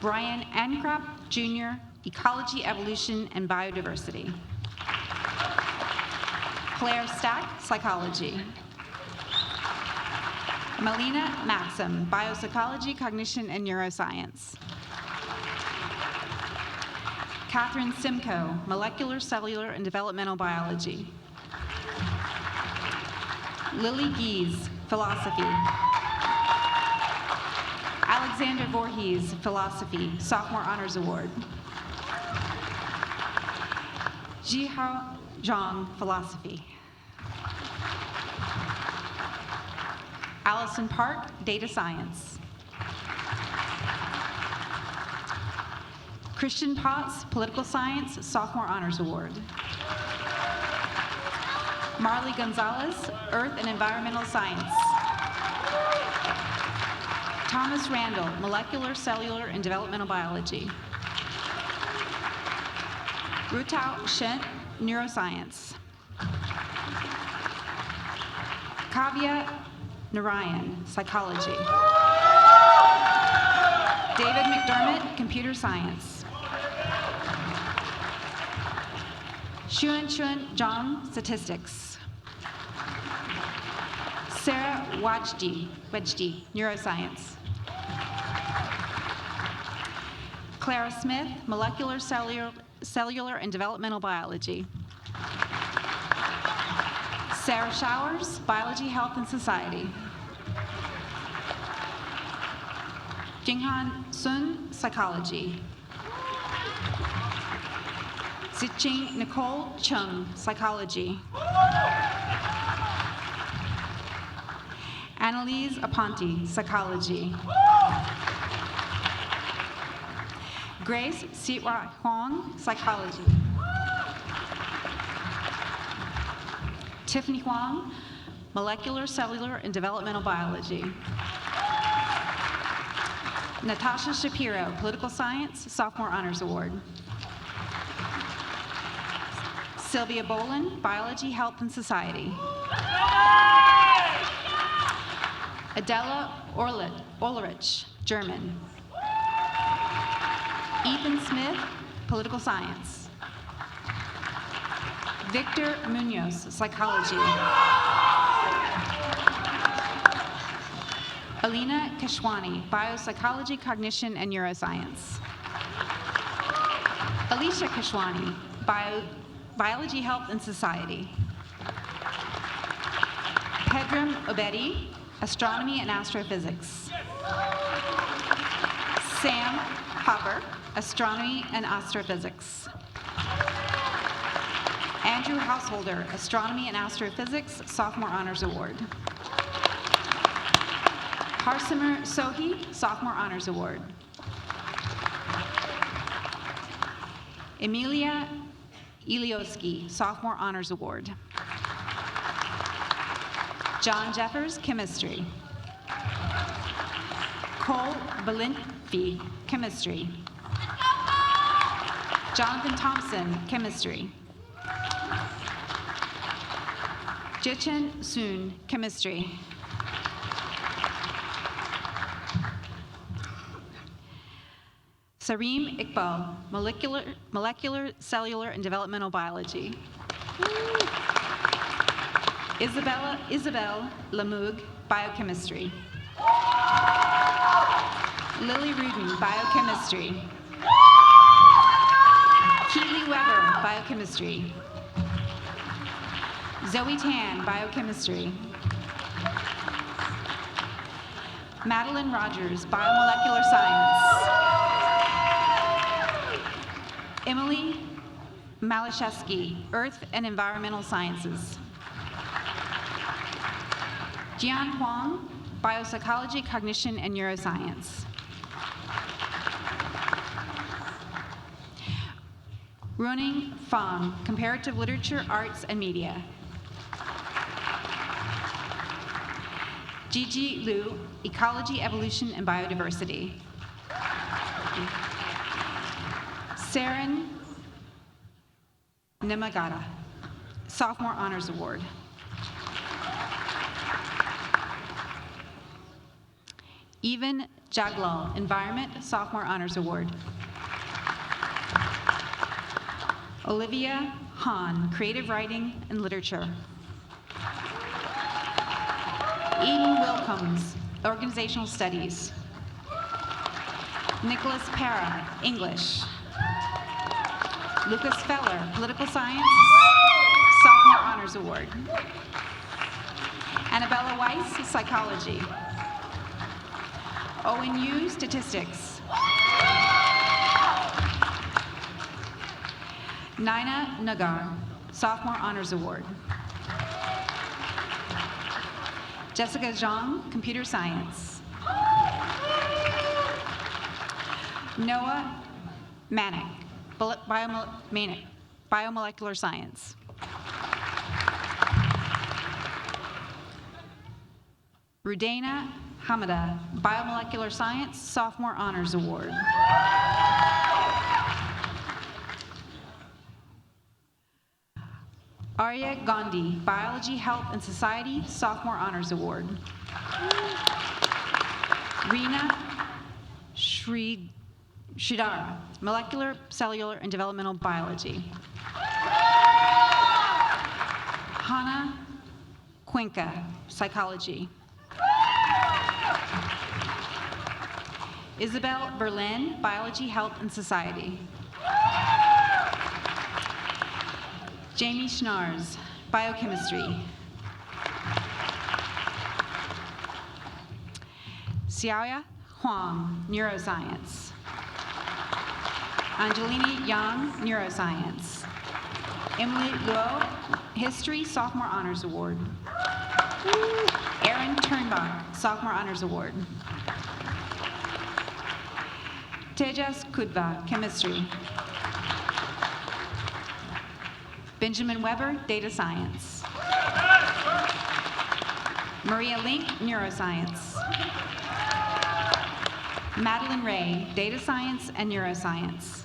Brian Ancrop, Jr., Ecology, Evolution, and Biodiversity. Claire Stack, psychology. Melina Maxim, biopsychology, cognition, and neuroscience. Catherine Simcoe, molecular, cellular, and developmental biology. Lily Gies, philosophy. Alexander Voorhees, philosophy, sophomore honors award. Jihao Zhang, philosophy. Allison Park, data science. Christian Potts, political science, sophomore honors award. Marley Gonzalez, earth and environmental science. Thomas Randall, molecular, cellular, and developmental biology. Rutao Shen, neuroscience. Kavya Narayan, psychology. David McDermott, computer science. Xuan Zhang, statistics. Sarah Wajdi, neuroscience. Clara Smith, molecular, cellular, and developmental biology. Sarah Showers, biology, health, and society. Jinghan Sun, psychology. Ziqing Nicole Chung, psychology. Annalise Aponte, psychology. Grace Sitwa Huang, psychology. Tiffany Huang, molecular, cellular, and developmental biology. Natasha Shapiro, political science, sophomore honors award. Sylvia Bolin, biology, health, and society. Adela Ulrich, German. Ethan Smith, political science. Victor Munoz, psychology. Alina Kashwani, biopsychology, cognition, and neuroscience. Alicia Kashwani, biology, health, and society. Pedram Obedi, astronomy and astrophysics. Sam Hopper, astronomy and astrophysics. Andrew Householder, astronomy and astrophysics, sophomore honors award. Harsimer Sohi, sophomore honors award. Emilia Ilioski, sophomore honors award. John Jeffers, chemistry. Cole Valinfi, chemistry. Jonathan Thompson, chemistry. Jichen Soon, chemistry. Sareem Iqbal, molecular, cellular, and developmental biology. Isabel Lamoug, biochemistry. Lily Rudin, biochemistry. Keely Weber, biochemistry. Zoe Tan, biochemistry. Madeline Rogers, biomolecular science. Emily Malashevsky, earth and environmental sciences. Jian Huang, biopsychology, cognition, and neuroscience. Ruoning Fang, comparative literature, arts, and media. Gigi Liu, ecology, evolution, and biodiversity. Saren Nimagata, sophomore honors award. Even Jaglal, environment, sophomore honors award. Olivia Hahn, creative writing and literature. Eden Wilcombs, Organizational Studies. Nicholas Para, English. Lucas Feller, Political Science, Sophomore Honors Award. Annabella Weiss, Psychology. Owen Yu, Statistics. Nina Nagar, Sophomore Honors Award. Jessica Zhang, Computer Science. Noah Manick, Biomolecular Science. Rudaina Hamida, Biomolecular Science, Sophomore Honors Award. Arya Gandhi, Biology, Health, and Society, Sophomore Honors Award. Reena Sridhara, Molecular, Cellular, and Developmental Biology. Hannah Cuenca, Psychology. Isabel Berlin, Biology, Health, and Society. Jamie Schnars, Biochemistry. Xiaoya Huang, Neuroscience. Angelini Yang, Neuroscience. Emily Luo, History, Sophomore Honors Award. Erin Turnbach, Sophomore Honors Award. Tejas Kudva, Chemistry. Benjamin Weber, Data Science. Maria Link, Neuroscience. Madeline Ray, Data Science and Neuroscience.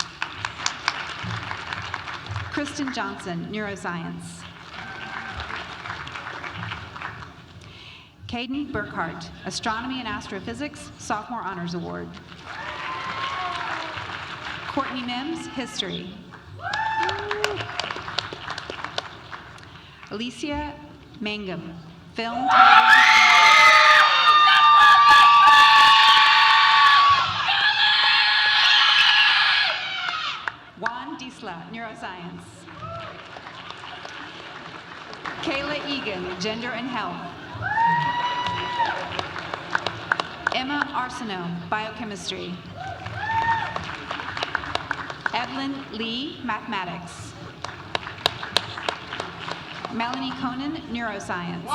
Kristen Johnson, Neuroscience. Caden Burkhart, Astronomy and Astrophysics, Sophomore Honors Award. Courtney Mims, History. Alicia Mangum, Film, Television. Juan Disla, Neuroscience. Kayla Egan, Gender and Health. Emma Arsenault, Biochemistry. Evelyn Lee, Mathematics. Melanie Conan, Neuroscience.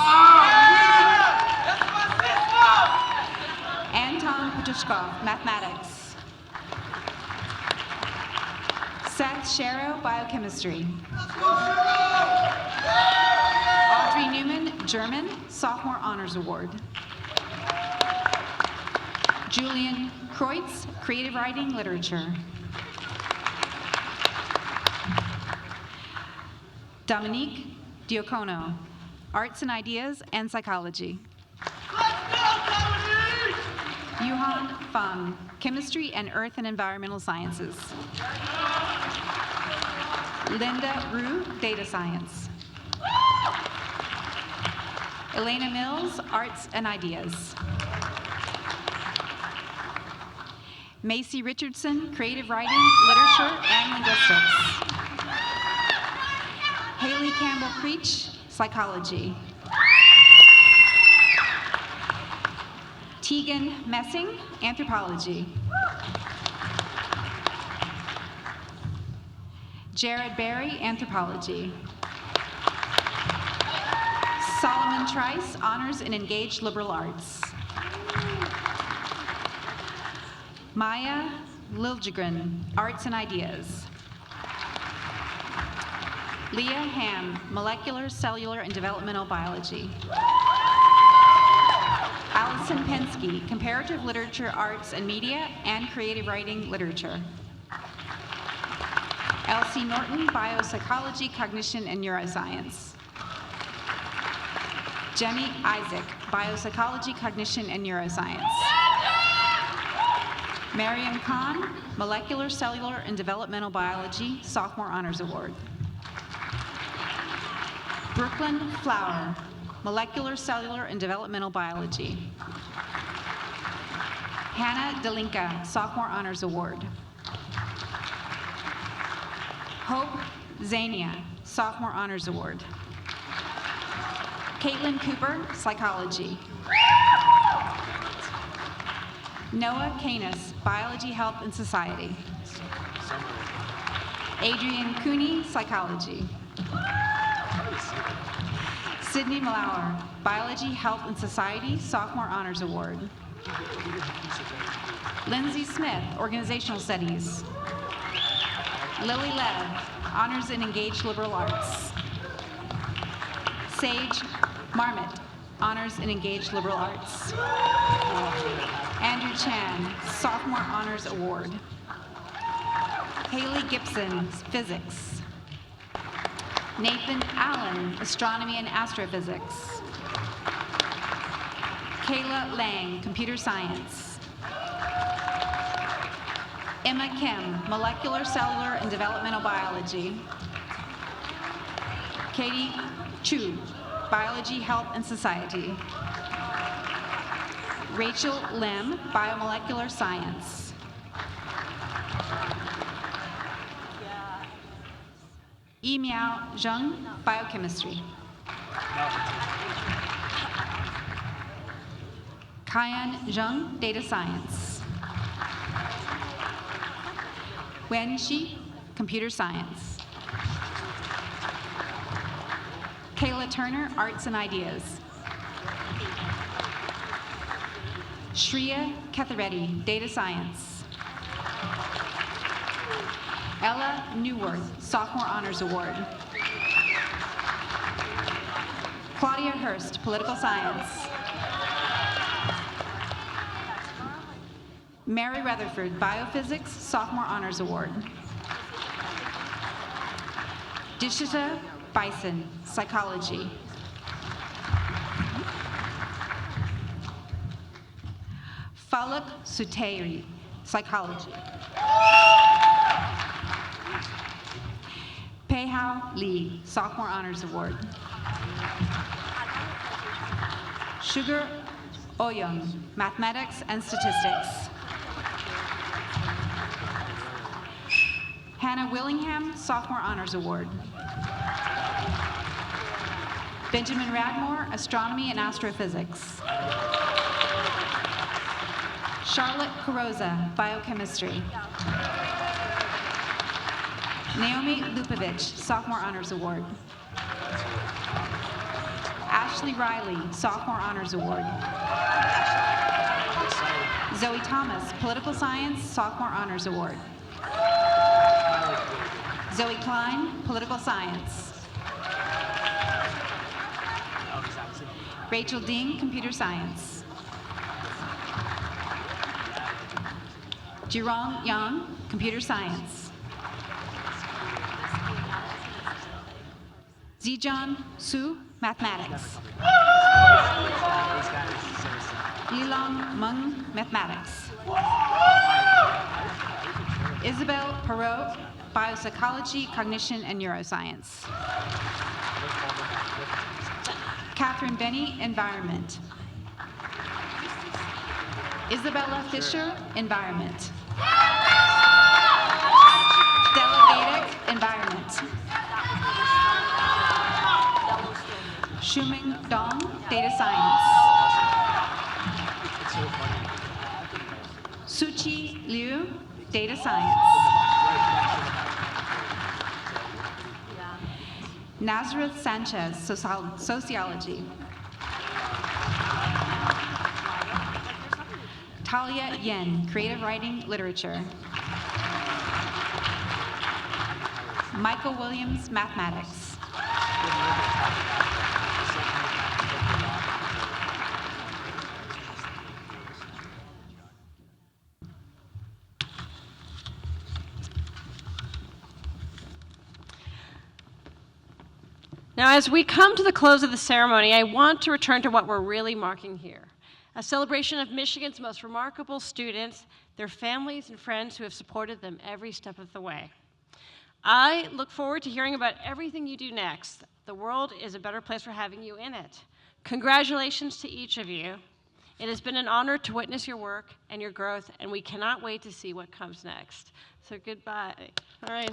Anton Petushkov, Mathematics. Seth Sharrow, Biochemistry. Audrey Newman, German, Sophomore Honors Award. Julian Kreutz, Creative Writing, Literature. Dominique Diacono, Arts and Ideas and Psychology. Yuhan Fang, Chemistry and Earth and Environmental Sciences. Linda Rue, Data Science. Elena Mills, Arts and Ideas. Macy Richardson, Creative Writing, Literature, and Linguistics. Haley Campbell Creech, Psychology. Tegan Messing, Anthropology. Jared Berry, Anthropology. Solomon Trice, Honors in Engaged Liberal Arts. Maya Liljegren, Arts and Ideas. Leah Ham, Molecular, Cellular, and Developmental Biology. Allison Pensky, Comparative Literature, Arts and Media, and Creative Writing, Literature. Elsie Norton, Biopsychology, Cognition, and Neuroscience. Jenny Isaac, Biopsychology, Cognition, and Neuroscience. Mariam Khan, Molecular, Cellular, and Developmental Biology, Sophomore Honors Award. Brooklyn Flower, Molecular, Cellular, and Developmental Biology. Hannah Delinka, Sophomore Honors Award. Hope Zania, Sophomore Honors Award. Caitlin Cooper, Psychology. Noah Canis, Biology, Health, and Society. Adrian Cooney, Psychology. Sydney Malauer, Biology, Health, and Society, Sophomore Honors Award. Lindsay Smith, Organizational Studies. Lily Lev, Honors in Engaged Liberal Arts. Sage Marmot, Honors in Engaged Liberal Arts. Andrew Chan, Sophomore Honors Award. Haley Gibson, Physics. Nathan Allen, Astronomy and Astrophysics. Kayla Lang, Computer Science. Emma Kim, Molecular, Cellular, and Developmental Biology. Katie Chu, Biology, Health, and Society. Rachel Lim, Biomolecular Science. Yimiao Zheng, Biochemistry. Kayan Zheng, Data Science. Wen Shi, Computer Science. Kayla Turner, Arts and Ideas. Shreya Kethareddy, Data Science. Ella Newworth, Sophomore Honors Award. Claudia Hurst, Political Science. Mary Rutherford, Biophysics, Sophomore Honors Award. Dishita Bison, Psychology. Falak Sutairi, Psychology. Peihao Lee, Sophomore Honors Award. Sugar Oyung, Mathematics and Statistics. Hannah Willingham, Sophomore Honors Award. Benjamin Radmore, Astronomy and Astrophysics. Charlotte Carosa, Biochemistry. Naomi Lupovich, Sophomore Honors Award. Ashley Riley, Sophomore Honors Award. Zoe Thomas, Political Science, Sophomore Honors Award. Zoe Klein, Political Science. Rachel Ding, Computer Science. Jirong Yang, Computer Science. Zijan Su, Mathematics. Yilong Meng, Mathematics. Isabel Perot, Biopsychology, Cognition, and Neuroscience. Catherine Benny, Environment. Isabella Fisher, Environment. Stella Gaedic, Environment. Shuming Dong, Data Science. Suchi Liu, Data Science. Nazareth Sanchez, Sociology. Talia Yen, Creative Writing, Literature. Michael Williams, Mathematics. Now, as we come to the close of the ceremony, I want to return to what we're really marking here. A celebration of Michigan's most remarkable students, their families and friends who have supported them every step of the way. I look forward to hearing about everything you do next, The world is a better place for having you in it. Congratulations to each of you. It has been an honor to witness your work and your growth, and we cannot wait to see what comes next. So goodbye. All right.